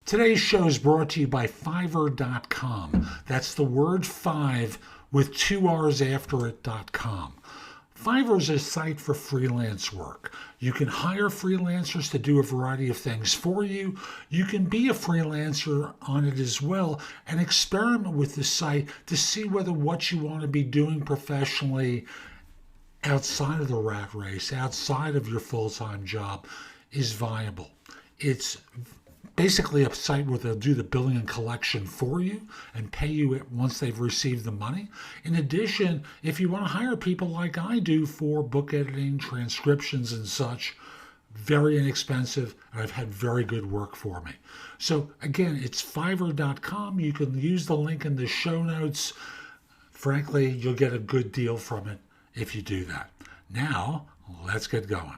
Today's show is brought to you by Fiverr.com. That's the word five with two R's after it.com. Fiverr is a site for freelance work. You can hire freelancers to do a variety of things for you. You can be a freelancer on it as well and experiment with the site to see whether what you want to be doing professionally outside of the rat race, outside of your full-time job, is viable. It's basically a site where they'll do the billing and collection for you and pay you it once they've received the money. In addition, if you want to hire people like I do for book editing, transcriptions and such, very inexpensive, and I've had very good work for me. So again, it's Fiverr.com. You can use the link in the show notes. Frankly, you'll get a good deal from it if you do that. Now, let's get going.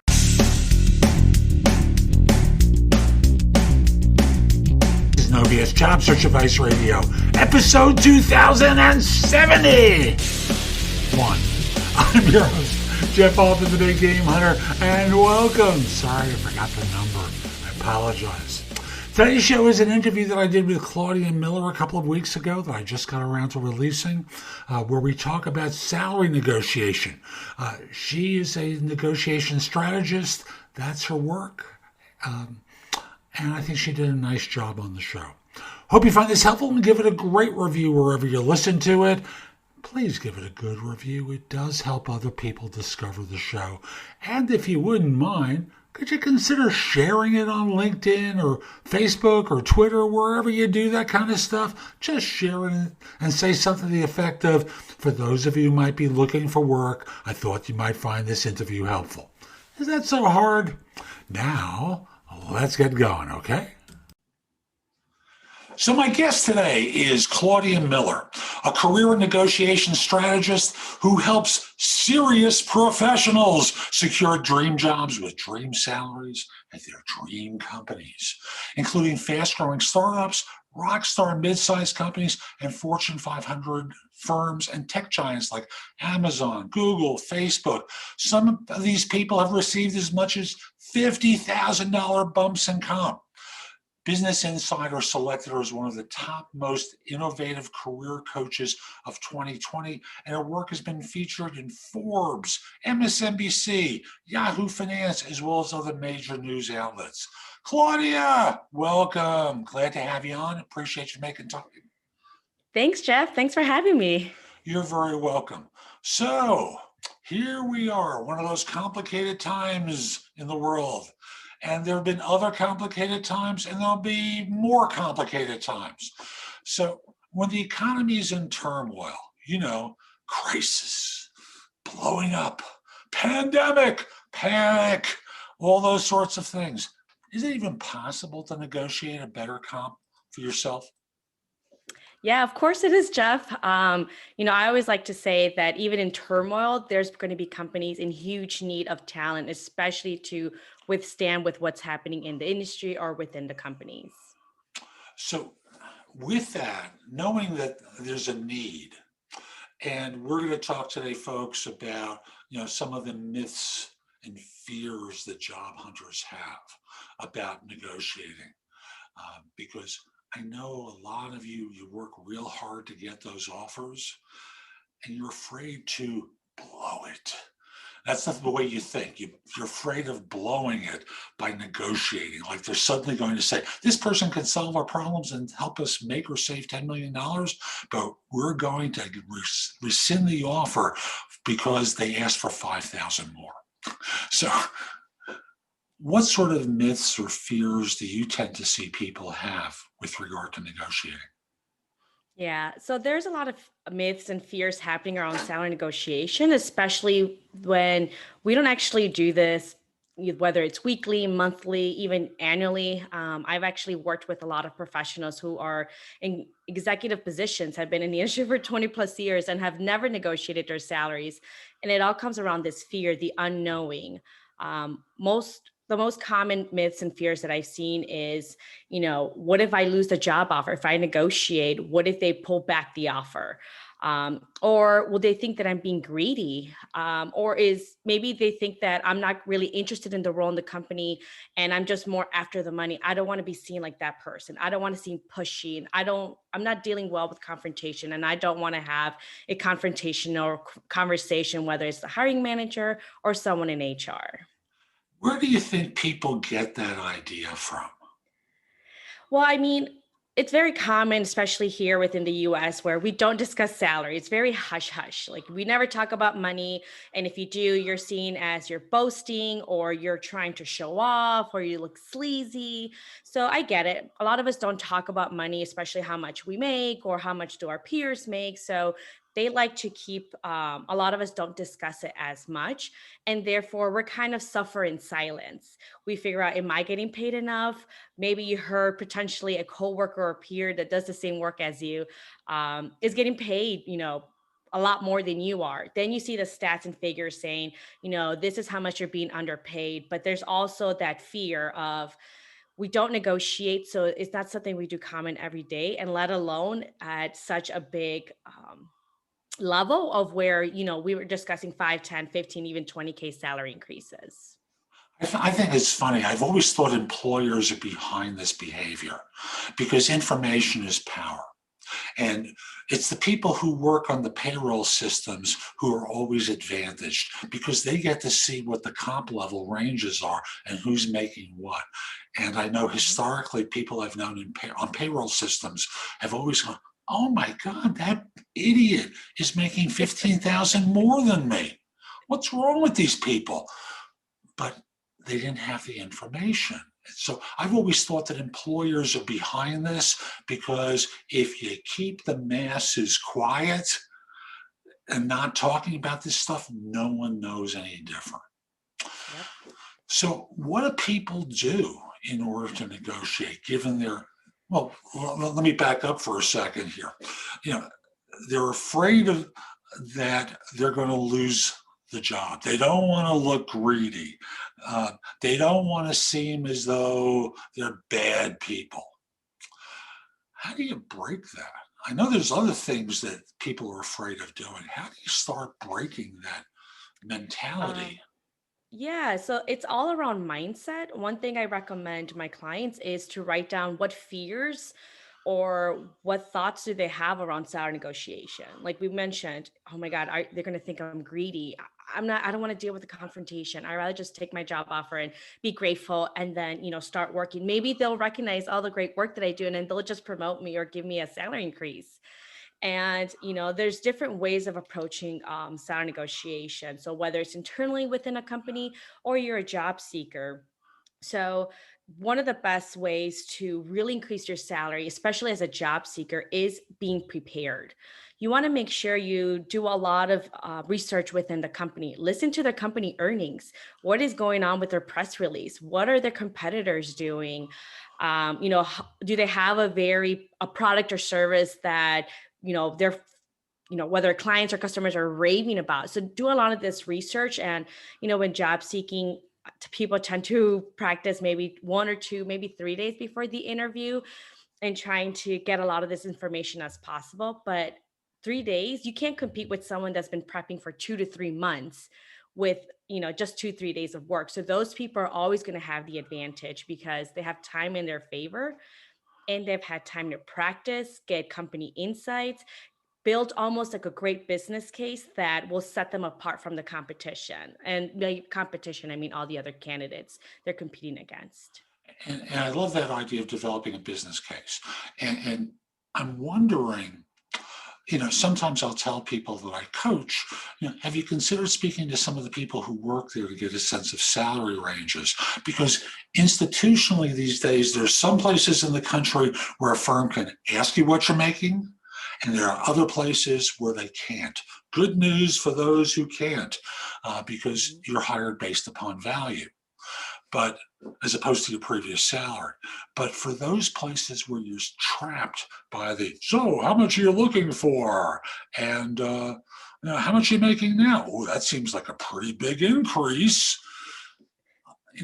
No BS Job Search Advice Radio, episode 2071. I'm your host, Jeff Altman, the Big Game Hunter, and welcome. Sorry, I forgot the number. I apologize. Today's show is an interview that I did with Claudia Miller a couple of weeks ago that I just got around to releasing, where we talk about salary negotiation. She is a negotiation strategist. That's her work. And I think she did a nice job on the show. Hope you find this helpful and give it a great review wherever you listen to it. Please give it a good review. It does help other people discover the show. And if you wouldn't mind, could you consider sharing it on LinkedIn or Facebook or Twitter, wherever you do that kind of stuff? Just share it and say something to the effect of, for those of you who might be looking for work, I thought you might find this interview helpful. Is that so hard? Now, let's get going, okay? So my guest today is Claudia Miller, a career and negotiation strategist who helps serious professionals secure dream jobs with dream salaries at their dream companies, including fast-growing startups, rockstar mid-sized companies, and Fortune 500 firms and tech giants like Amazon, Google, Facebook. Some of these people have received as much as $50,000 bumps in comp. Business Insider selected her as one of the top most innovative career coaches of 2020, and her work has been featured in Forbes, MSNBC, Yahoo Finance, as well as other major news outlets. Claudia, welcome. Glad to have you on. Appreciate you making time. Thanks, Jeff. Thanks for having me. You're very welcome. So here we are, one of those complicated times in the world. And there have been other complicated times, and there'll be more complicated times. So when the economy is in turmoil, crisis, blowing up, pandemic, panic, all those sorts of things, is it even possible to negotiate a better comp for yourself? Yeah, of course it is, Jeff. I always like to say that even in turmoil, there's going to be companies in huge need of talent, especially to withstand with what's happening in the industry or within the companies. So with that, knowing that there's a need, and we're going to talk today, folks, about, some of the myths and fears that job hunters have about negotiating, because I know a lot of you work real hard to get those offers, and you're afraid to blow it. That's not the way you think. You're afraid of blowing it by negotiating. Like they're suddenly going to say, this person can solve our problems and help us make or save $10 million, but we're going to rescind the offer because they asked for 5,000 more. So what sort of myths or fears do you tend to see people have with regard to negotiating? Yeah, so there's a lot of myths and fears happening around salary negotiation, especially when we don't actually do this, whether it's weekly, monthly, even annually. I've actually worked with a lot of professionals who are in executive positions, have been in the industry for 20 plus years and have never negotiated their salaries. And it all comes around this fear, the unknowing. The most common myths and fears that I've seen is, what if I lose the job offer? If I negotiate, what if they pull back the offer? Or will they think that I'm being greedy? Or is maybe they think that I'm not really interested in the role in the company and I'm just more after the money. I don't want to be seen like that person. I don't want to seem pushy. And I'm not dealing well with confrontation, and I don't want to have a confrontational conversation, whether it's the hiring manager or someone in HR. Where do you think people get that idea from? Well, I mean, it's very common, especially here within the US, where we don't discuss salary. It's very hush hush. Like, we never talk about money. And if you do, you're seen as you're boasting or you're trying to show off or you look sleazy. So I get it. A lot of us don't talk about money, especially how much we make or how much do our peers make. So they like to keep, a lot of us don't discuss it as much. And therefore, we're kind of suffer in silence. We figure out, am I getting paid enough? Maybe you heard potentially a coworker or peer that does the same work as you, is getting paid, a lot more than you are. Then you see the stats and figures saying, this is how much you're being underpaid. But there's also that fear of, we don't negotiate. So it's not something we do common every day, and let alone at such a big level of where, we were discussing 5, 10, 15, even 20K salary increases. I think it's funny. I've always thought employers are behind this behavior because information is power. And it's the people who work on the payroll systems who are always advantaged because they get to see what the comp level ranges are and who's making what. And I know historically people I've known on payroll systems have always gone, oh my God, that idiot is making 15,000 more than me. What's wrong with these people? But they didn't have the information. So I've always thought that employers are behind this because if you keep the masses quiet and not talking about this stuff, no one knows any different. Yep. So what do people do in order to negotiate given well, let me back up for a second here. They're afraid of that they're going to lose the job. They don't want to look greedy. They don't want to seem as though they're bad people. How do you break that? I know there's other things that people are afraid of doing. How do you start breaking that Um, mentality? Yeah, so it's all around mindset. One thing I recommend my clients is to write down what fears or what thoughts do they have around salary negotiation. Like we mentioned, oh my God, they're going to think I'm greedy. I don't want to deal with the confrontation. I rather just take my job offer and be grateful and then, start working. Maybe they'll recognize all the great work that I do and then they'll just promote me or give me a salary increase. And there's different ways of approaching salary negotiation. So whether it's internally within a company or you're a job seeker, so one of the best ways to really increase your salary, especially as a job seeker, is being prepared. You want to make sure you do a lot of research within the company. Listen to the company earnings. What is going on with their press release? What are their competitors doing? Do they have a product or service that they're whether clients or customers are raving about? So do a lot of this research. And when job seeking, people tend to practice maybe 1 or 2, maybe 3 days before the interview and trying to get a lot of this information as possible. But 3 days, you can't compete with someone that's been prepping for 2 to 3 months with just 2, 3 days of work. So those people are always going to have the advantage because they have time in their favor and they've had time to practice, get company insights, build almost like a great business case that will set them apart from the competition. And by competition, I mean all the other candidates they're competing against. And I love that idea of developing a business case. And I'm wondering, sometimes I'll tell people that I coach, have you considered speaking to some of the people who work there to get a sense of salary ranges? Because institutionally these days, there's some places in the country where a firm can ask you what you're making, and there are other places where they can't. Good news for those who can't, because you're hired based upon value, but as opposed to your previous salary. But for those places where you're trapped by so how much are you looking for? And how much are you making now? Oh, that seems like a pretty big increase.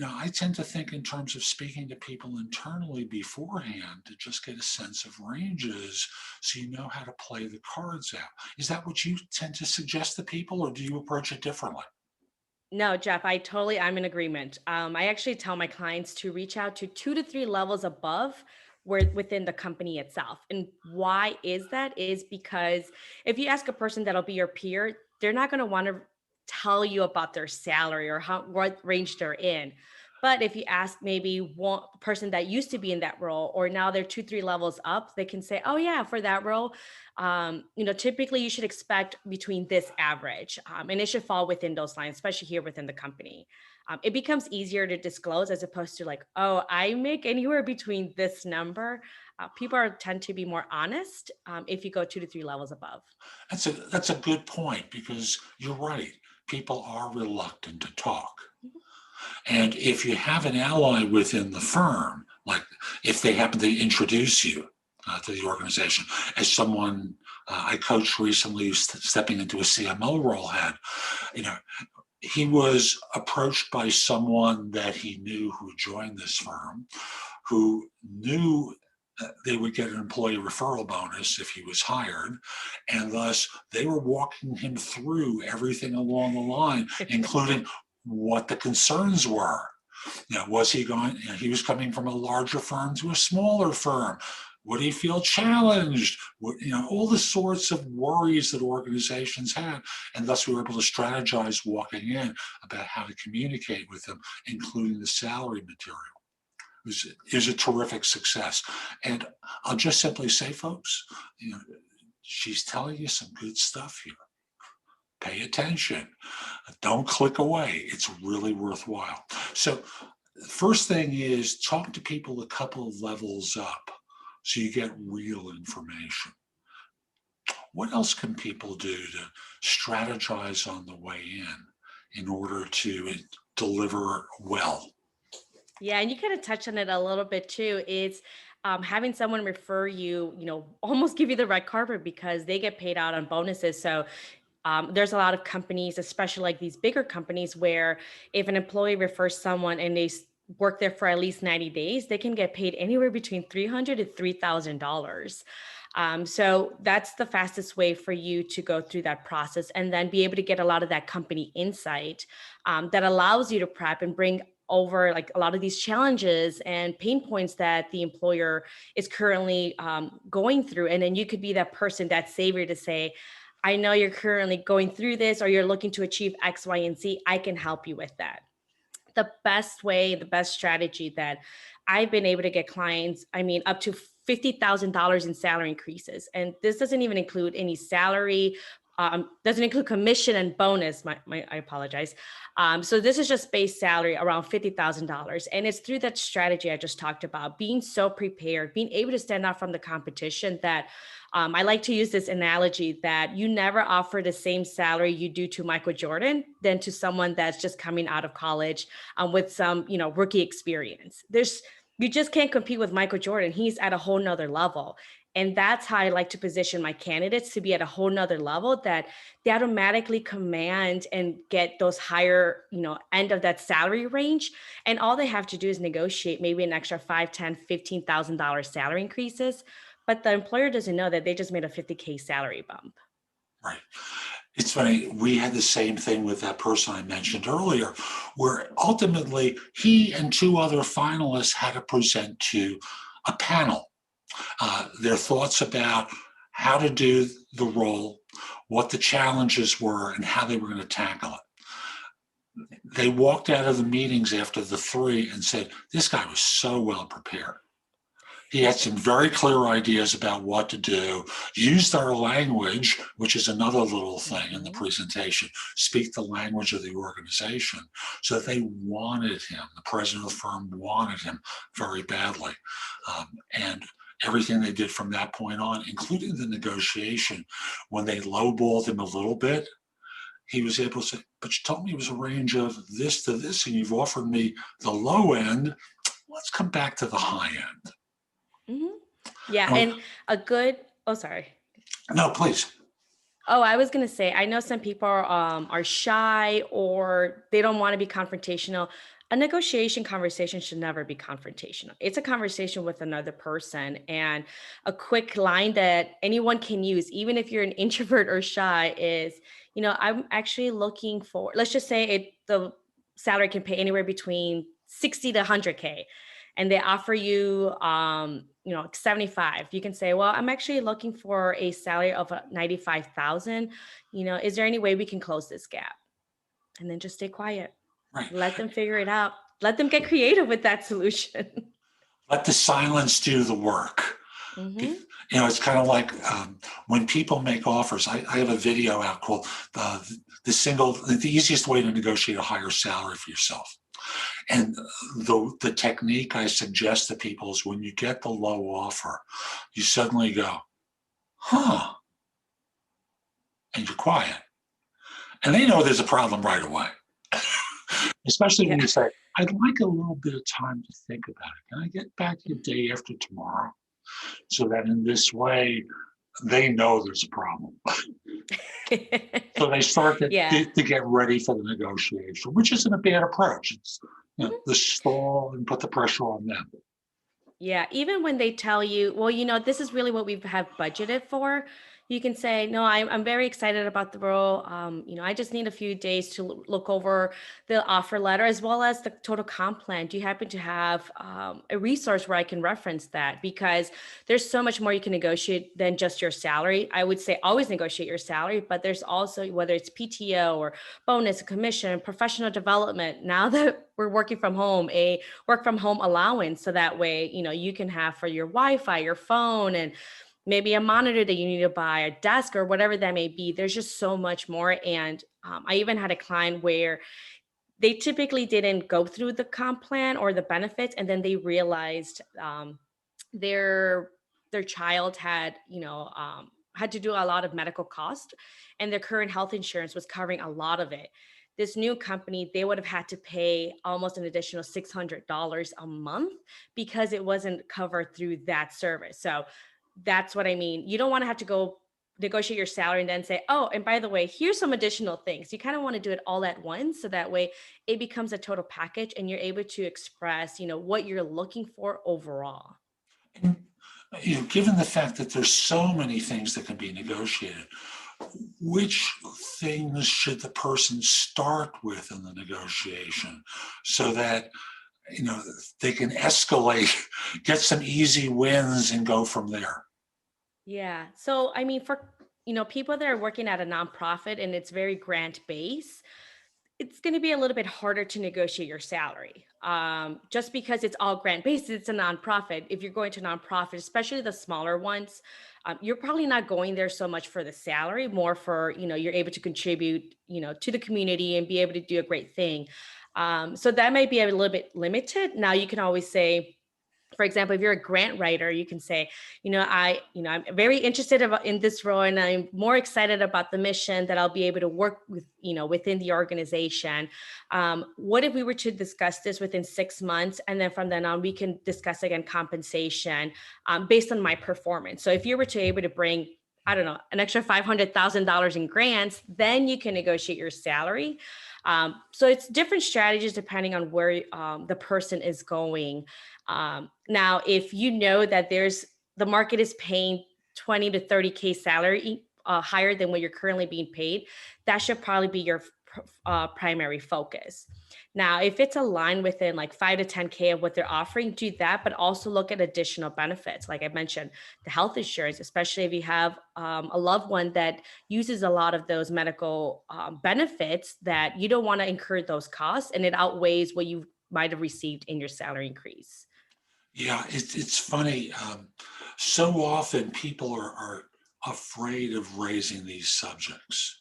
I tend to think in terms of speaking to people internally beforehand to just get a sense of ranges so you know how to play the cards out. Is that what you tend to suggest to people, or do you approach it differently? No, Jeff, I'm in agreement. I actually tell my clients to reach out to 2 to 3 levels above where within the company itself. And why is that? Is because if you ask a person that'll be your peer, they're not going to want to tell you about their salary or what range they're in. But if you ask maybe one person that used to be in that role, or now they're 2, 3 levels up, they can say, "Oh yeah, for that role, typically you should expect between this average, and it should fall within those lines, especially here within the company." It becomes easier to disclose as opposed to like, "Oh, I make anywhere between this number." People tend to be more honest if you go 2 to 3 levels above. That's a good point because you're right. People are reluctant to talk. Mhm. And if you have an ally within the firm, like if they happen to introduce you to the organization, as someone I coached recently stepping into a CMO role had, you know, he was approached by someone that he knew who joined this firm, who knew they would get an employee referral bonus if he was hired. And thus, they were walking him through everything along the line, including what the concerns were. Was he going, he was coming from a larger firm to a smaller firm. Would he feel challenged? All the sorts of worries that organizations had. And thus we were able to strategize walking in about how to communicate with them, including the salary material. It was a terrific success. And I'll just simply say, folks, she's telling you some good stuff here. Pay attention. Don't click away. It's really worthwhile. So first thing is talk to people a couple of levels up so you get real information. What else can people do to strategize on the way in order to deliver well? Yeah, and you kind of touched on it a little bit too. It's having someone refer you, almost give you the red carpet because they get paid out on bonuses. So there's a lot of companies, especially like these bigger companies, where if an employee refers someone and they work there for at least 90 days, they can get paid anywhere between $300 to $3,000. So that's the fastest way for you to go through that process and then be able to get a lot of that company insight that allows you to prep and bring over like a lot of these challenges and pain points that the employer is currently going through. And then you could be that person, that savior to say, I know you're currently going through this or you're looking to achieve X, Y, and Z. I can help you with that. The best way, the best strategy that I've been able to get clients, I mean, up to $50,000 in salary increases. And this doesn't even include any salary, doesn't include commission and bonus. I apologize. So this is just base salary around $50,000. And it's through that strategy I just talked about, being so prepared, being able to stand out from the competition that I like to use this analogy that you never offer the same salary you do to Michael Jordan than to someone that's just coming out of college with some, rookie experience. You just can't compete with Michael Jordan. He's at a whole nother level. And that's how I like to position my candidates to be at a whole nother level that they automatically command and get those higher, end of that salary range. And all they have to do is negotiate maybe an extra 5, 10, $15,000 salary increases. But the employer doesn't know that they just made a 50K salary bump. Right. It's funny, we had the same thing with that person I mentioned earlier, where ultimately he and two other finalists had to present to a panel their thoughts about how to do the role, what the challenges were, and how they were going to tackle it. They walked out of the meetings after the three and said, this guy was so well prepared. He had some very clear ideas about what to do, used our language, which is another little thing in the presentation, speak the language of the organization. So they wanted him. The president of the firm wanted him very badly. And everything they did from that point on, including the negotiation, when they lowballed him a little bit, he was able to say, but you told me it was a range of this to this, and you've offered me the low end. Let's come back to the high end. Mm-hmm. Yeah. Oh, And sorry. no, please. Oh, I was going to say, I know some people are shy or they don't want to be confrontational. A negotiation conversation should never be confrontational. It's a conversation with another person. And a quick line that anyone can use, even if you're an introvert or shy, is, I'm actually looking for, let's just say the salary can pay anywhere between 60 to 100K. And they offer you, 75. You can say, well, I'm actually looking for a salary of 95,000. Is there any way we can close this gap? And then just stay quiet. Right. Let them figure it out. Let them get creative with that solution. Let the silence do the work. Hmm. It's kind of like when people make offers. I have a video out called the easiest way to negotiate a higher salary for yourself. And the technique I suggest to people is when you get the low offer, you suddenly go, huh, and you're quiet. And they know there's a problem right away. Especially when Yeah. you say, I'd like a little bit of time to think about it. Can I get back to you day after tomorrow? So that in this way, they know there's a problem. So they start Yeah. to get ready for the negotiation, which isn't a bad approach. It's Mhm. the stall and put the pressure on them. Yeah, even when they tell you, well, this is really what we have budgeted for, you can say, no, I'm very excited about the role. I just need a few days to look over the offer letter as well as the total comp plan. Do you happen to have a resource where I can reference that? Because there's so much more you can negotiate than just your salary. I would say always negotiate your salary, but there's also, whether it's PTO or bonus, commission, professional development. Now that we're working from home, a work from home allowance, so that way you can have for your Wi-Fi, your phone, and maybe a monitor that you need to buy, a desk, or whatever that may be. There's just so much more. And I even had a client where they typically didn't go through the comp plan or the benefits, and then they realized their their child had to do a lot of medical cost, and their current health insurance was covering a lot of it. This new company, they would have had to pay almost an additional $600 a month because it wasn't covered through that service. So that's what I mean. You don't want to have to go negotiate your salary and then say, oh, and by the way, here's some additional things. You kind of want to do it all at once, so that way it becomes a total package and you're able to express what you're looking for overall. And, given the fact that there's so many things that can be negotiated, which things should the person start with in the negotiation so that they can escalate, get some easy wins, and go from there? Yeah. So, I mean, for people that are working at a nonprofit and it's very grant based, it's going to be a little bit harder to negotiate your salary. Just because it's all grant based, it's a nonprofit. If you're going to nonprofit, especially the smaller ones, you're probably not going there so much for the salary, more for you're able to contribute to the community and be able to do a great thing. So that might be a little bit limited. Now you can always say, for example, if you're a grant writer, you can say, I'm very interested in this role, and I'm more excited about the mission that I'll be able to work with, within the organization. What if we were to discuss this within 6 months, and then from then on, we can discuss again compensation based on my performance. So if you were to able to bring, I don't know, an extra $500,000 in grants, then you can negotiate your salary. So it's different strategies depending on where the person is going. Now, if you know that the market is paying 20 to 30K salary higher than what you're currently being paid, that should probably be your primary focus. Now, if it's aligned within like 5 to 10K of what they're offering, do that, but also look at additional benefits. Like I mentioned, the health insurance, especially if you have a loved one that uses a lot of those medical benefits, that you don't want to incur those costs and it outweighs what you might have received in your salary increase. Yeah, it's funny. So often people are afraid of raising these subjects,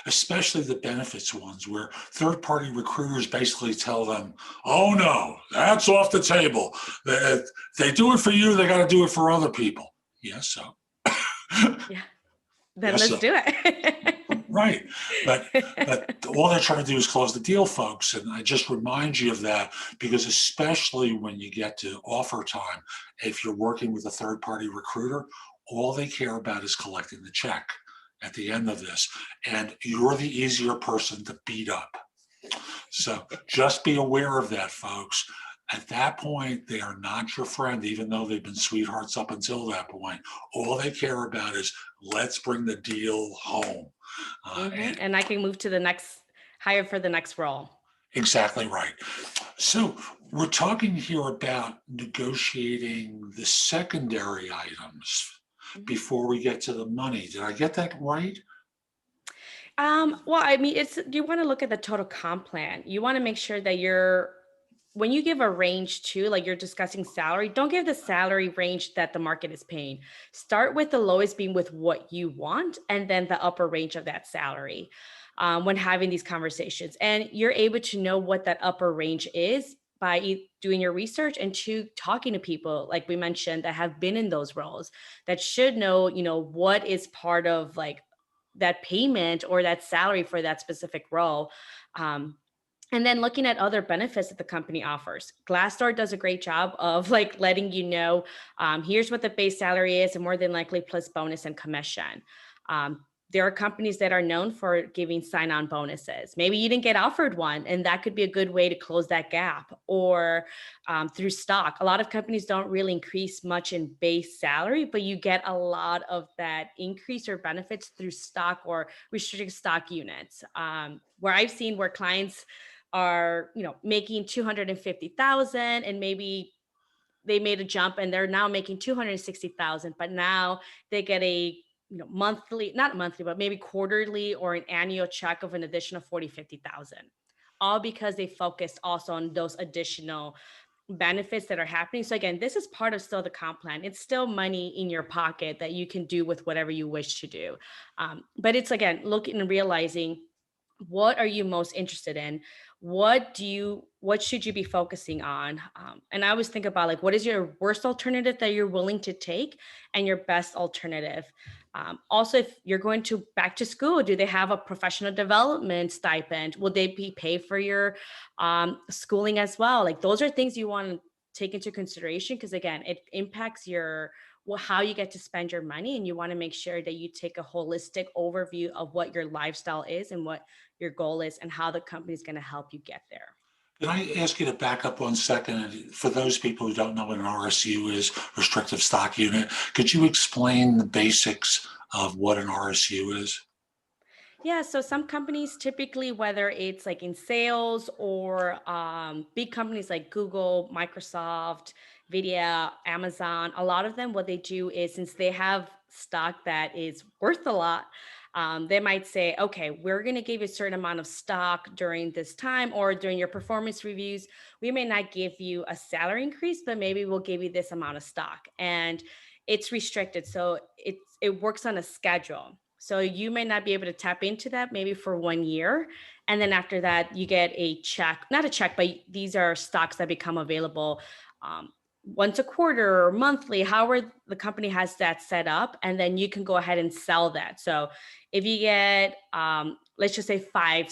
especially the benefits ones, where third party recruiters basically tell them, oh no, that's off the table. They do it for you, they got to do it for other people. Yes, so. Yeah, then Yes, let's so. do it. Right. But all they're trying to do is close the deal, folks. And I just remind you of that because especially when you get to offer time, if you're working with a third party recruiter, all they care about is collecting the check at the end of this. And you're the easier person to beat up. So just be aware of that, folks. At that point, they are not your friend, even though they've been sweethearts up until that point. All they care about is let's bring the deal home. And I can move to the next hire for the next role. Exactly right. So we're talking here about negotiating the secondary items before we get to the money. Did I get that right? Well, I mean, it's you want to look at the total comp plan. You want to make sure that when you give a range too, like you're discussing salary, don't give the salary range that the market is paying. Start with the lowest being with what you want, and then the upper range of that salary when having these conversations. And you're able to know what that upper range is by doing your research and to talking to people, like we mentioned, that have been in those roles that should know, what is part of like that payment or that salary for that specific role. And then looking at other benefits that the company offers. Glassdoor does a great job of like letting you know, here's what the base salary is, and more than likely plus bonus and commission. There are companies that are known for giving sign-on bonuses. Maybe you didn't get offered one, and that could be a good way to close that gap. Or through stock. A lot of companies don't really increase much in base salary, but you get a lot of that increase or benefits through stock or restricted stock units. Where I've seen where clients are, making 250,000, and maybe they made a jump and they're now making 260,000, but now they get a monthly, not monthly, but maybe quarterly or an annual check of an additional 40, 50,000, all because they focused also on those additional benefits that are happening. So again, this is part of still the comp plan. It's still money in your pocket that you can do with whatever you wish to do. But it's again, looking and realizing, what are you most interested in? What should you be focusing on? And I always think about like, what is your worst alternative that you're willing to take, and your best alternative? Also, if you're going to back to school, do they have a professional development stipend? Will they be paid for your schooling as well? Like those are things you want to take into consideration, because again, it impacts how you get to spend your money, and you want to make sure that you take a holistic overview of what your lifestyle is and what your goal is and how the company is going to help you get there. Can I ask you to back up 1 second? For those people who don't know what an RSU is, restrictive stock unit, could you explain the basics of what an RSU is? Yeah, so some companies typically, whether it's like in sales or big companies like Google, Microsoft, Nvidia, Amazon, a lot of them, what they do is, since they have stock that is worth a lot, they might say, okay, we're going to give you a certain amount of stock during this time, or during your performance reviews. We may not give you a salary increase, but maybe we'll give you this amount of stock. And it's restricted. So it works on a schedule. So you may not be able to tap into that maybe for 1 year. And then after that, you get a check, not a check, but these are stocks that become available once a quarter or monthly, however the company has that set up. And then you can go ahead and sell that. So if you get, let's just say five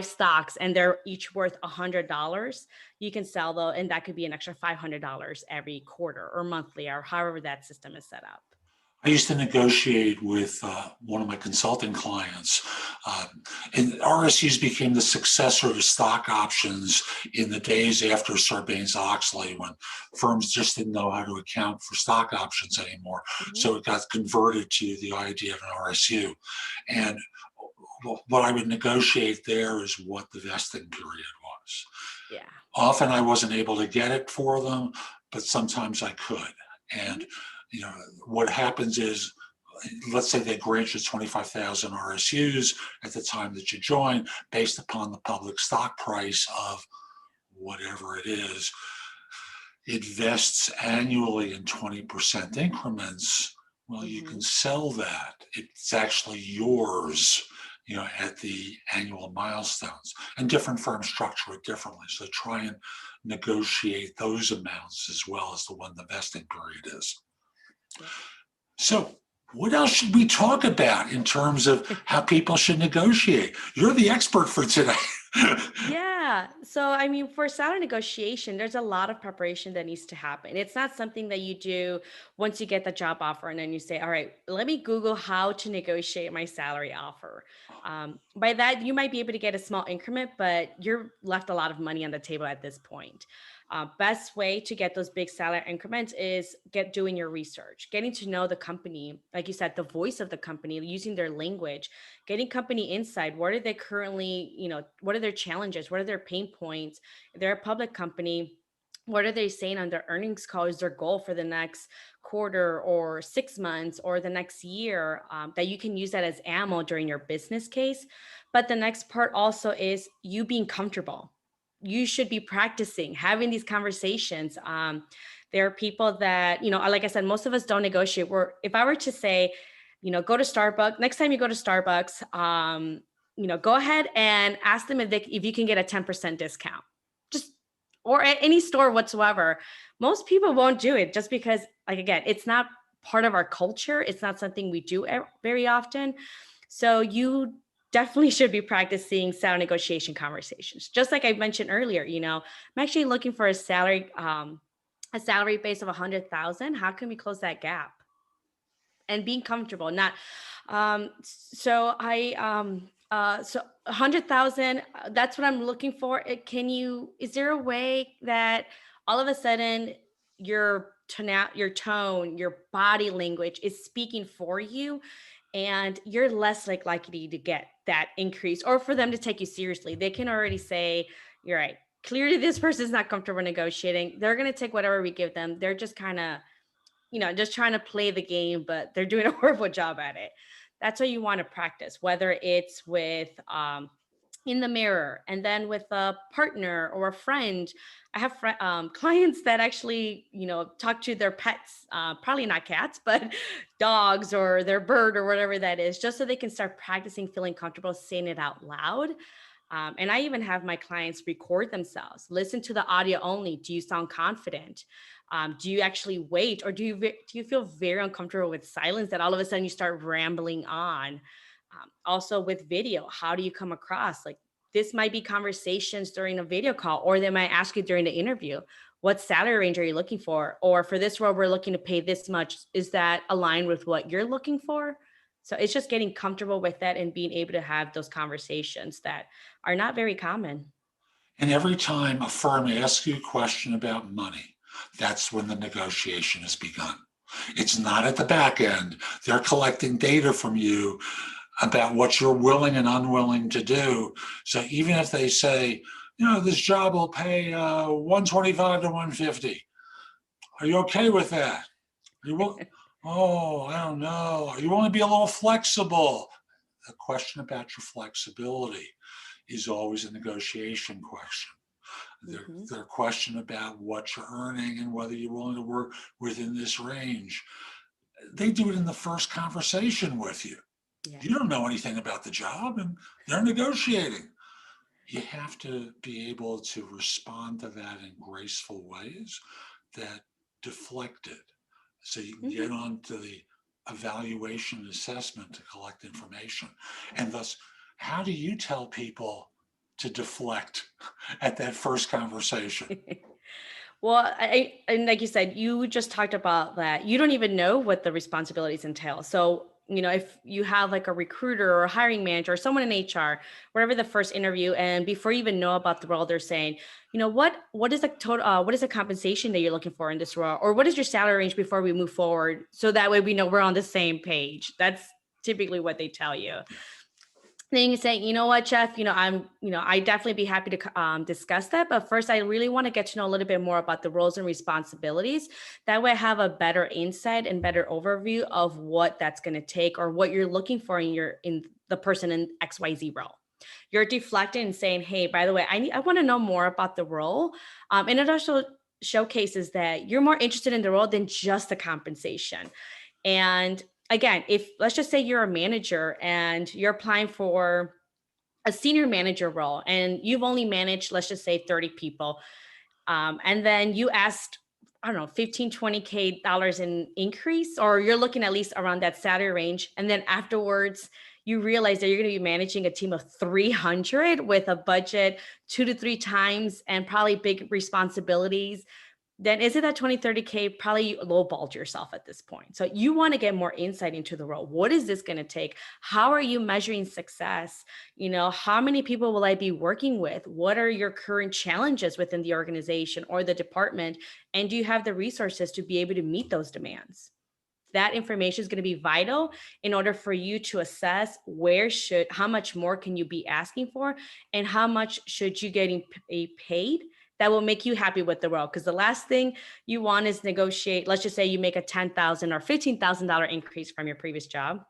stocks, and they're each worth $100, you can sell those, and that could be an extra $500 every quarter or monthly, or however that system is set up. I used to negotiate with one of my consulting clients, and RSUs became the successor to stock options in the days after Sarbanes-Oxley, when firms just didn't know how to account for stock options anymore. So it got converted to the idea of an RSU. And what I would negotiate there is what the vesting period was. Yeah. Often I wasn't able to get it for them, but sometimes I could. And what happens is, let's say they grant you 25,000 RSUs at the time that you join, based upon the public stock price of whatever it is. It vests annually in 20% increments. Well, you can sell that. It's actually yours, at the annual milestones. And different firms structure it differently. So try and negotiate those amounts as well as the one the vesting period is. So what else should we talk about in terms of how people should negotiate? You're the expert for today. Yeah. So, I mean, for salary negotiation, there's a lot of preparation that needs to happen. It's not something that you do once you get the job offer and then you say, all right, let me Google how to negotiate my salary offer. By that, you might be able to get a small increment, but you're left a lot of money on the table at this point. Best way to get those big salary increments is get doing your research, getting to know the company, like you said, the voice of the company, using their language, getting company insight. What are they currently, what are their challenges? What are their pain points? If they're a public company, what are they saying on their earnings call is their goal for the next quarter or 6 months or the next year, that you can use that as ammo during your business case. But the next part also is you being comfortable. You should be practicing having these conversations. There are people that, like I said, most of us don't negotiate. Where if I were to say, go to Starbucks. Next time you go to Starbucks, go ahead and ask them if you can get a 10% discount. Just or at any store whatsoever. Most people won't do it just because, like again, it's not part of our culture. It's not something we do very often. So you definitely should be practicing salary negotiation conversations. Just like I mentioned earlier, I'm actually looking for a salary base of 100,000. How can we close that gap? And being comfortable, not so I so 100,000, that's what I'm looking for. Is there a way that all of a sudden your tone, your body language is speaking for you, and you're less likely to get that increase or for them to take you seriously? They can already say, you're right, clearly this person's not comfortable negotiating. They're going to take whatever we give them. They're just kind of, just trying to play the game, but they're doing a horrible job at it. That's what you want to practice, whether it's with in the mirror and then with a partner or a friend. I have clients that actually, talk to their pets, probably not cats, but dogs or their bird or whatever that is, just so they can start practicing feeling comfortable saying it out loud. And I even have my clients record themselves, listen to the audio only. Do you sound confident? Do you actually wait, or do you feel very uncomfortable with silence that all of a sudden you start rambling on? Also, with video, how do you come across? Like, this might be conversations during a video call, or they might ask you during the interview, what salary range are you looking for? Or for this role, we're looking to pay this much. Is that aligned with what you're looking for? So it's just getting comfortable with that and being able to have those conversations that are not very common. And every time a firm asks you a question about money, that's when the negotiation has begun. It's not at the back end. They're collecting data from you about what you're willing and unwilling to do. So even if they say, this job will pay 125 to 150, are you okay with that? You will. Oh, I don't know. You want to be a little flexible. The question about your flexibility is always a negotiation question. Mhm. Their question about what you're earning and whether you're willing to work within this range. They do it in the first conversation with you. Yeah. You don't know anything about the job, and they're negotiating. You have to be able to respond to that in graceful ways that deflect it, so you can get Mhm. on to the evaluation and assessment to collect information. And thus, how do you tell people to deflect at that first conversation? Well, and like you said, you just talked about that. You don't even know what the responsibilities entail. So, if you have like a recruiter or a hiring manager or someone in HR, whatever the first interview, and before you even know about the role, they're saying, what is the total, what is the compensation that you're looking for in this role, or what is your salary range before we move forward, so that way we know we're on the same page. That's typically what they tell you. Yeah. Then you say, you know what, Jeff, I definitely be happy to discuss that. But first, I really want to get to know a little bit more about the roles and responsibilities. That way I have a better insight and better overview of what that's going to take, or what you're looking for in the person in XYZ role. You're deflecting and saying, hey, by the way, I want to know more about the role. And it also showcases that you're more interested in the role than just the compensation. And again, if let's just say you're a manager and you're applying for a senior manager role and you've only managed, let's just say 30 people, and then you asked, I don't know, 15, 20K dollars in increase, or you're looking at least around that salary range. And then afterwards, you realize that you're going to be managing a team of 300 with a budget 2 to 3 times and probably big responsibilities, then is it that 20, 30K? Probably you lowballed yourself at this point. So you want to get more insight into the role. What is this going to take? How are you measuring success? How many people will I be working with? What are your current challenges within the organization or the department? And do you have the resources to be able to meet those demands? That information is going to be vital in order for you to assess how much more can you be asking for, and how much should you getting paid that will make you happy with the role. Because the last thing you want is negotiate. Let's just say you make a $10,000 or $15,000 increase from your previous job,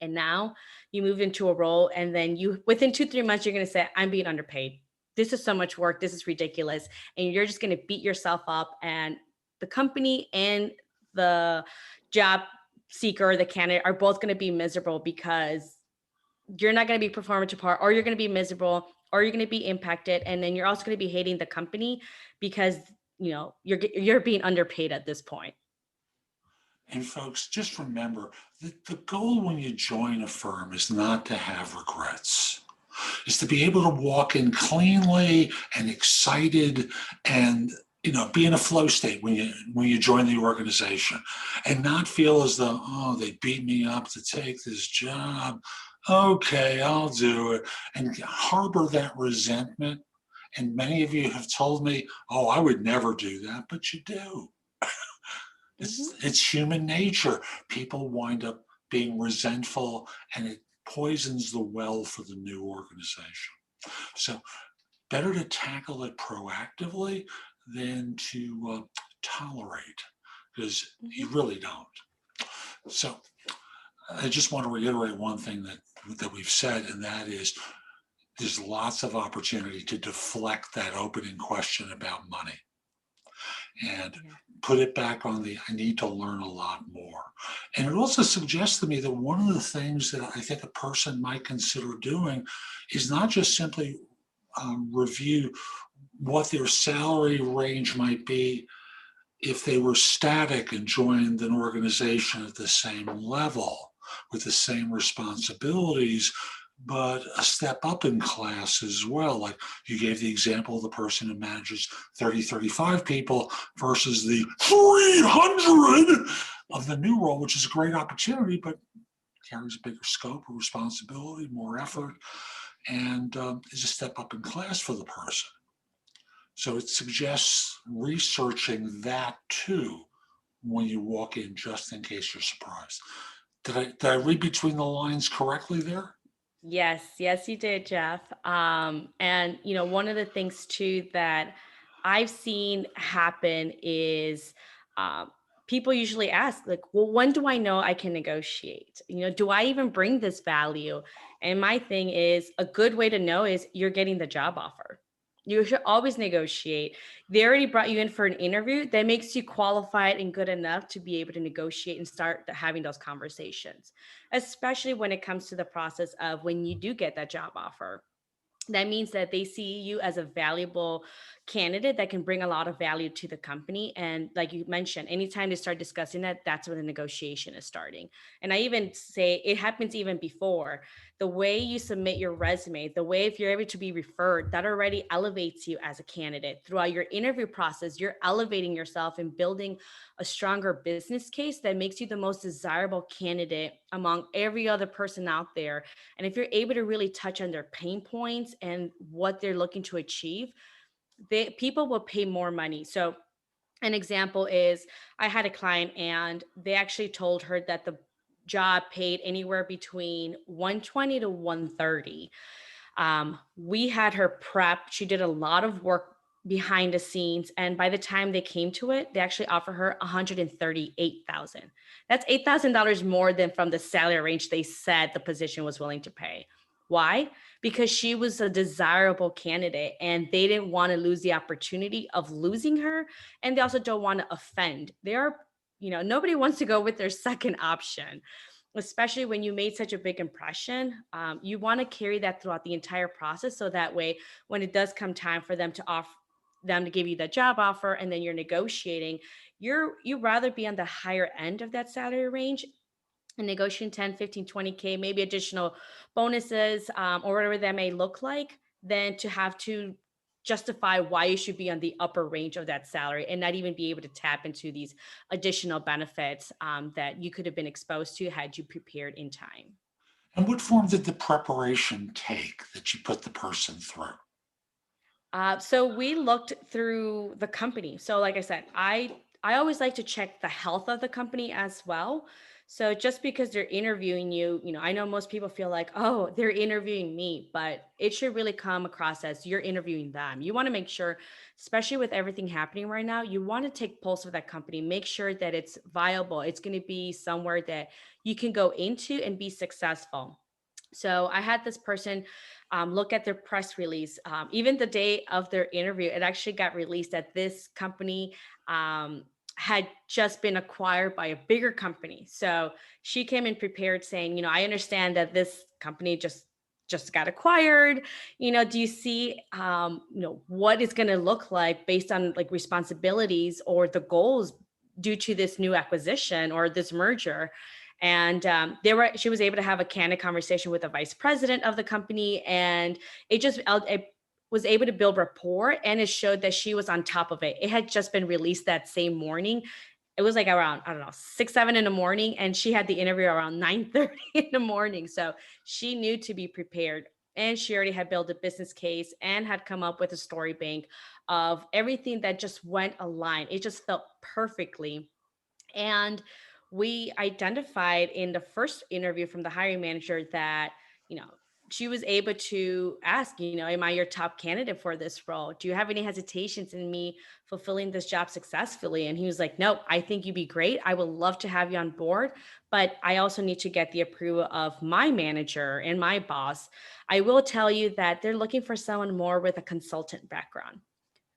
and now you move into a role, and then within 2-3 months you're going to say, I'm being underpaid. This is so much work. This is ridiculous, and you're just going to beat yourself up, and the company and the job seeker, the candidate, are both going to be miserable because you're not going to be performing to par, or you're going to be miserable, or you're going to be impacted. And then you're also going to be hating the company because, you're being underpaid at this point. And folks, just remember that the goal when you join a firm is not to have regrets. Is to be able to walk in cleanly and excited and be in a flow state when you join the organization, and not feel as though, oh, they beat me up to take this job. Okay, I'll do it. And harbor that resentment. And many of you have told me, oh, I would never do that, but you do. It's human nature. People wind up being resentful, and it poisons the well for the new organization. So better to tackle it proactively than to tolerate, because you really don't. So I just want to reiterate one thing that we've said, and that is there's lots of opportunity to deflect that opening question about money and put it back on I need to learn a lot more. And it also suggests to me that one of the things that I think a person might consider doing is not just simply review what their salary range might be if they were static and joined an organization at the same level with the same responsibilities, but a step up in class as well. Like you gave the example of the person who manages 30, 35 people versus the 300 of the new role, which is a great opportunity, but carries a bigger scope of responsibility, more effort, and is a step up in class for the person. So it suggests researching that too when you walk in, just in case you're surprised. Did I read between the lines correctly there? Yes, you did, Jeff. And one of the things too that I've seen happen is people usually ask, like, well, when do I know I can negotiate? Do I even bring this value? And my thing is, a good way to know is you're getting the job offer. You should always negotiate. They already brought you in for an interview. That makes you qualified and good enough to be able to negotiate and start having those conversations, especially when it comes to the process of when you do get that job offer. That means that they see you as a valuable candidate that can bring a lot of value to the company. And like you mentioned, anytime they start discussing that, that's when the negotiation is starting. And I even say it happens even before. The way you submit your resume, the way if you're able to be referred, that already elevates you as a candidate. Throughout your interview process, you're elevating yourself and building a stronger business case that makes you the most desirable candidate among every other person out there. And if you're able to really touch on their pain points and what they're looking to achieve, people will pay more money. So an example is I had a client and they actually told her that the job paid anywhere between 120 to 130. We had her prep. She did a lot of work behind the scenes. And by the time they came to it, they actually offered her 138,000. That's $8,000 more than from the salary range they said the position was willing to pay. Why? Because she was a desirable candidate and they didn't want to lose the opportunity of losing her. And they also don't want to offend. Nobody wants to go with their second option, especially when you made such a big impression. You want to carry that throughout the entire process. So that way, when it does come time for them to give you the job offer and then you're negotiating, you'd rather be on the higher end of that salary range and negotiating 10, 15, 20K, maybe additional bonuses, or whatever that may look like, than to have to justify why you should be on the upper range of that salary and not even be able to tap into these additional benefits that you could have been exposed to had you prepared in time. And what form did the preparation take that you put the person through? So we looked through the company. So like I said, I always like to check the health of the company as well. So just because they're interviewing you, I know most people feel like, oh, they're interviewing me, but it should really come across as you're interviewing them. You want to make sure, especially with everything happening right now, you want to take pulse of that company, make sure that it's viable. It's going to be somewhere that you can go into and be successful. So I had this person look at their press release. Even the day of their interview, it actually got released that this company had just been acquired by a bigger company. So she came in prepared saying, I understand that this company just got acquired. Do you see what it's going to look like based on like responsibilities or the goals due to this new acquisition or this merger? And she was able to have a candid conversation with the vice president of the company, and it was able to build rapport, and it showed that she was on top of it. It had just been released that same morning. It was like around, I don't know, 6, 7 in the morning, and she had the interview around 9:30 in the morning. So she knew to be prepared, and she already had built a business case and had come up with a story bank of everything that just went aligned. It just felt perfectly. And we identified in the first interview from the hiring manager that, you know, she was able to ask, am I your top candidate for this role? Do you have any hesitations in me fulfilling this job successfully? And he was like, no, I think you'd be great. I would love to have you on board, but I also need to get the approval of my manager and my boss. I will tell you that they're looking for someone more with a consultant background.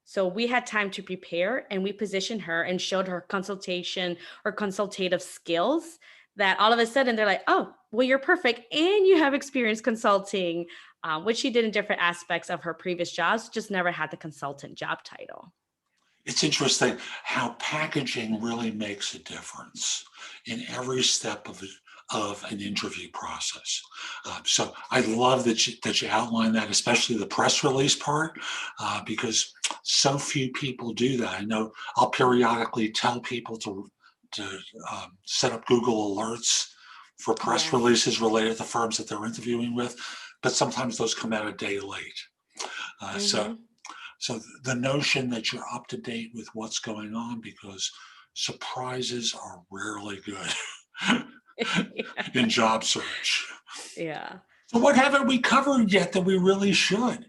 So we had time to prepare, and we positioned her and showed her consultation or consultative skills, that all of a sudden they're like, oh, well, you're perfect. And you have experience consulting, which she did in different aspects of her previous jobs, just never had the consultant job title. It's interesting how packaging really makes a difference in every step of an interview process. So I love that you outline that, especially the press release part, because so few people do that. I know I'll periodically tell people to set up Google alerts for press Yes. releases related to firms that they're interviewing with, but sometimes those come out a day late. Uh, so Hmm. so the notion that you're up to date with what's going on, because surprises are rarely good in job search. Yeah. So what haven't we covered yet that we really should?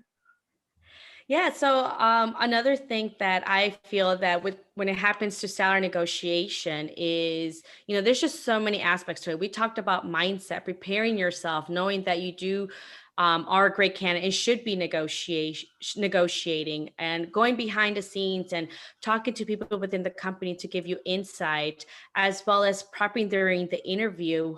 Yeah. So another thing that I feel that with when it happens to salary negotiation is, there's just so many aspects to it. We talked about mindset, preparing yourself, knowing that you do are a great candidate and should be negotiating and going behind the scenes and talking to people within the company to give you insight, as well as prepping during the interview.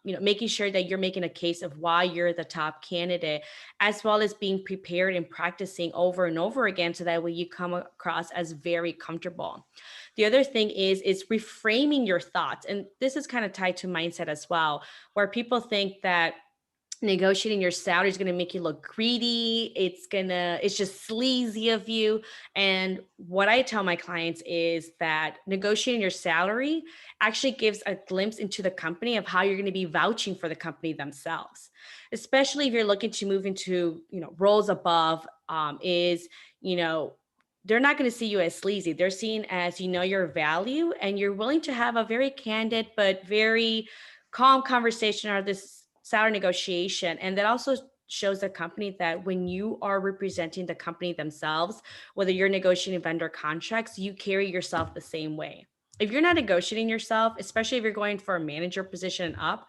Making sure that you're making a case of why you're the top candidate, as well as being prepared and practicing over and over again so that way you come across as very comfortable. The other thing is reframing your thoughts. And this is kind of tied to mindset as well, where people think that negotiating your salary is going to make you look greedy. It's just sleazy of you. And what I tell my clients is that negotiating your salary actually gives a glimpse into the company of how you're going to be vouching for the company themselves, especially if you're looking to move into, roles above, is, you know, they're not going to see you as sleazy. They're seen as, your value, and you're willing to have a very candid but very calm conversation or this salary negotiation. And that also shows the company that when you are representing the company themselves, whether you're negotiating vendor contracts, you carry yourself the same way. If you're not negotiating yourself, especially if you're going for a manager position up,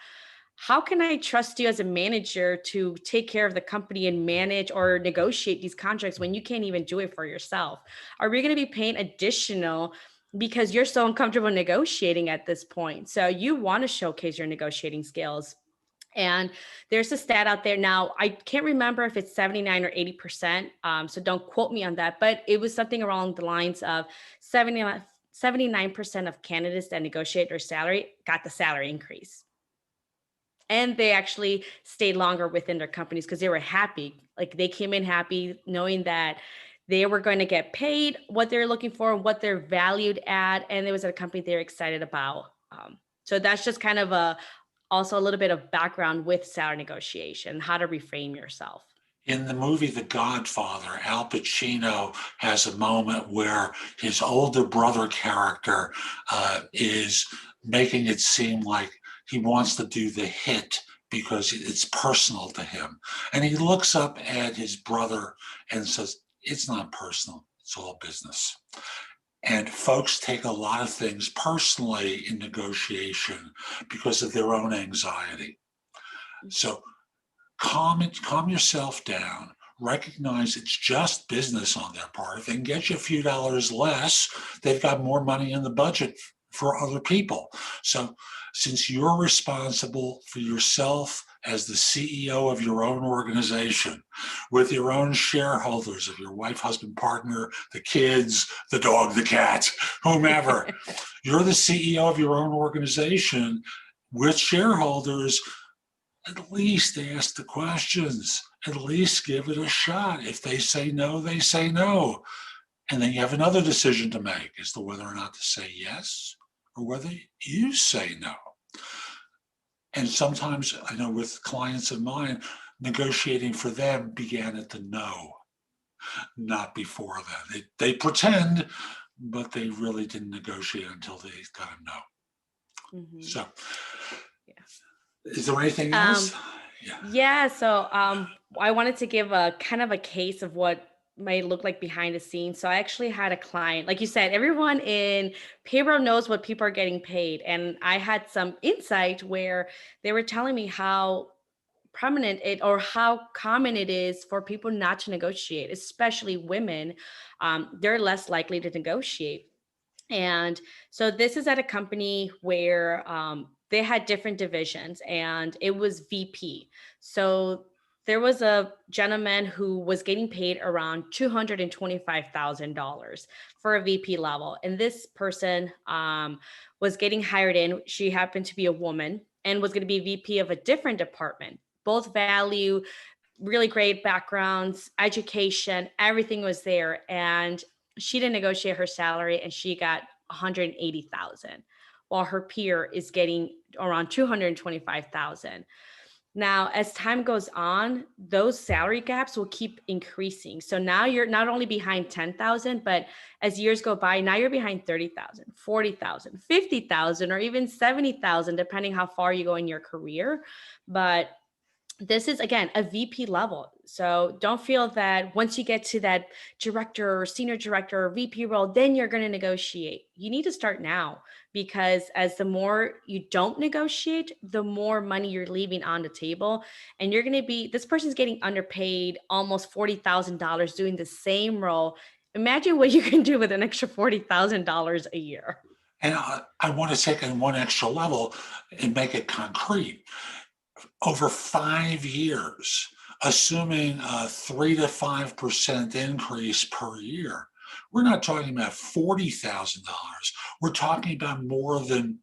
how can I trust you as a manager to take care of the company and manage or negotiate these contracts when you can't even do it for yourself? Are we going to be paying additional because you're so uncomfortable negotiating at this point? So you want to showcase your negotiating skills. And there's a stat out there now. I can't remember if it's 79 or 80%. So don't quote me on that, but it was something along the lines of 79% of candidates that negotiate their salary got the salary increase. And they actually stayed longer within their companies because they were happy. Like they came in happy knowing that they were going to get paid what they're looking for, what they're valued at, and it was a company they're excited about. So that's just kind of also a little bit of background with salary negotiation, how to reframe yourself. In the movie The Godfather, Al Pacino has a moment where his older brother character is making it seem like he wants to do the hit because it's personal to him. And he looks up at his brother and says, "It's not personal, it's all business." And folks take a lot of things personally in negotiation because of their own anxiety. So calm yourself down. Recognize it's just business on their part. If they can get you a few dollars less, they've got more money in the budget for other people. So since you're responsible for yourself as the CEO of your own organization, with your own shareholders of your wife, husband, partner, the kids, the dog, the cat, whomever, you're the CEO of your own organization with shareholders. At least ask the questions. At least give it a shot. If they say no, they say no. And then you have another decision to make as to whether or not to say yes or whether you say no. And sometimes I know with clients of mine, negotiating for them began at the no, not before then. They pretend, but they really didn't negotiate until they got a no. Mm-hmm. So, Yeah. Is there anything else? Yeah. So I wanted to give a kind of a case of what might look like behind the scenes. So I actually had a client, like you said, everyone in payroll knows what people are getting paid. And I had some insight where they were telling me how prominent it or how common it is for people not to negotiate, especially women. They're less likely to negotiate. And so this is at a company where they had different divisions and it was VP. So there was a gentleman who was getting paid around $225,000 for a VP level. And this person was getting hired in. She happened to be a woman and was going to be VP of a different department. Both value really great backgrounds, education, everything was there. And she didn't negotiate her salary and she got 180,000 while her peer is getting around 225,000. Now, as time goes on, those salary gaps will keep increasing. So now you're not only behind 10,000, but as years go by, now you're behind 30,000, 40,000, 50,000, or even 70,000, depending how far you go in your career. But this is again a VP level. So don't feel that once you get to that director or senior director or VP role, then you're going to negotiate. You need to start now because as the more you don't negotiate, the more money you're leaving on the table. And you're going to be, this person's getting underpaid almost $40,000 doing the same role. Imagine what you can do with an extra $40,000 a year. And I want to take it one extra level and make it concrete. Over 5 years, assuming a 3 to 5% increase per year, we're not talking about $40,000. We're talking about more than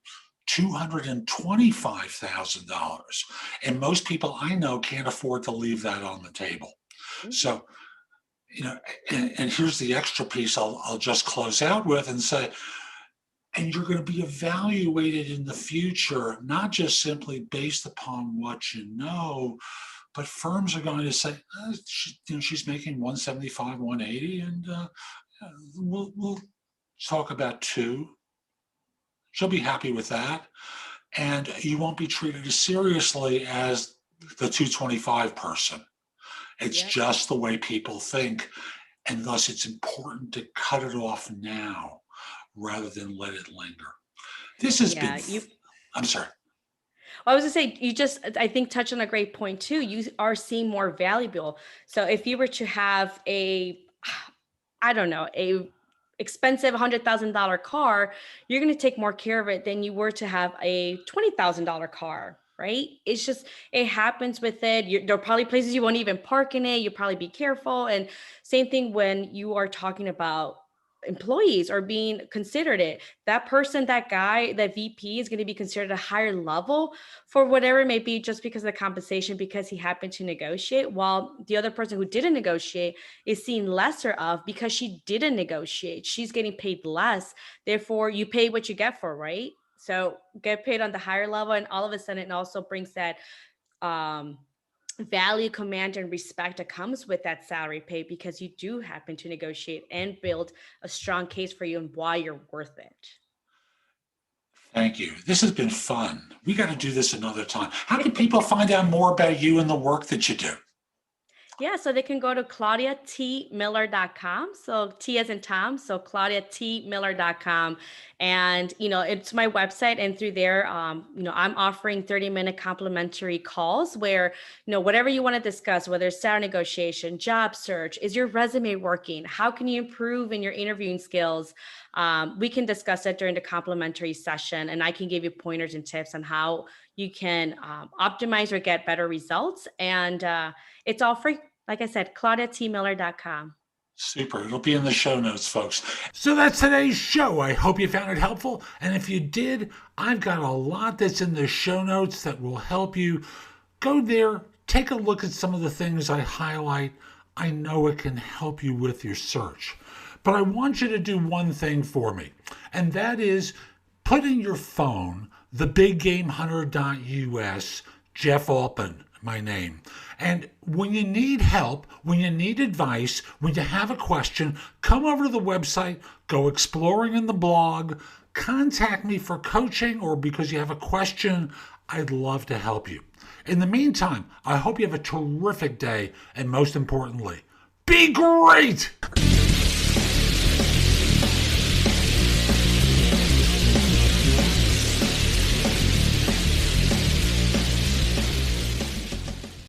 $225,000. And most people I know can't afford to leave that on the table. Mm-hmm. So, and here's the extra piece I'll just close out with and say, and you're going to be evaluated in the future, not just simply based upon what you know, but firms are going to say, she's making 175, 180, and we'll talk about two. She'll be happy with that. And you won't be treated as seriously as the 225 person. It's just the way people think. And thus it's important to cut it off now rather than let it linger. This has been, I'm sorry. Well, I was going to say, you just, I think, touched on a great point too. You are seen more valuable. So if you were to have a expensive $100,000 car, you're going to take more care of it than you were to have a $20,000 car, right? It's just, it happens with it. There are probably places you won't even park in it. You'll probably be careful. And same thing when you are talking about employees are being considered it. That person, that guy, that VP is going to be considered a higher level for whatever it may be, just because of the compensation, because he happened to negotiate, while the other person who didn't negotiate is seen lesser of because she didn't negotiate. She's getting paid less. Therefore, you pay what you get for, right? So get paid on the higher level. And all of a sudden, it also brings that um, value, command, and respect that comes with that salary pay, because you do happen to negotiate and build a strong case for you and why you're worth it. Thank you. This has been fun. We got to do this another time. How can people find out more about you and the work that you do? Yeah, so they can go to claudiatmiller.com. So T as in Tom, so claudiatmiller.com. And, it's my website. And through there, I'm offering 30-minute complimentary calls where, whatever you want to discuss, whether it's salary negotiation, job search, is your resume working? How can you improve in your interviewing skills? We can discuss it during the complimentary session, and I can give you pointers and tips on how you can optimize or get better results. And it's all free. Like I said, claudiatmiller.com. Super. It'll be in the show notes, folks. So that's today's show. I hope you found it helpful. And if you did, I've got a lot that's in the show notes that will help you. Go there, take a look at some of the things I highlight. I know it can help you with your search. But I want you to do one thing for me, and that is put in your phone thebiggamehunter.us, Jeff Altman, my name. And when you need help, when you need advice, when you have a question, come over to the website, go exploring in the blog, contact me for coaching or because you have a question. I'd love to help you. In the meantime, I hope you have a terrific day, and most importantly, be great!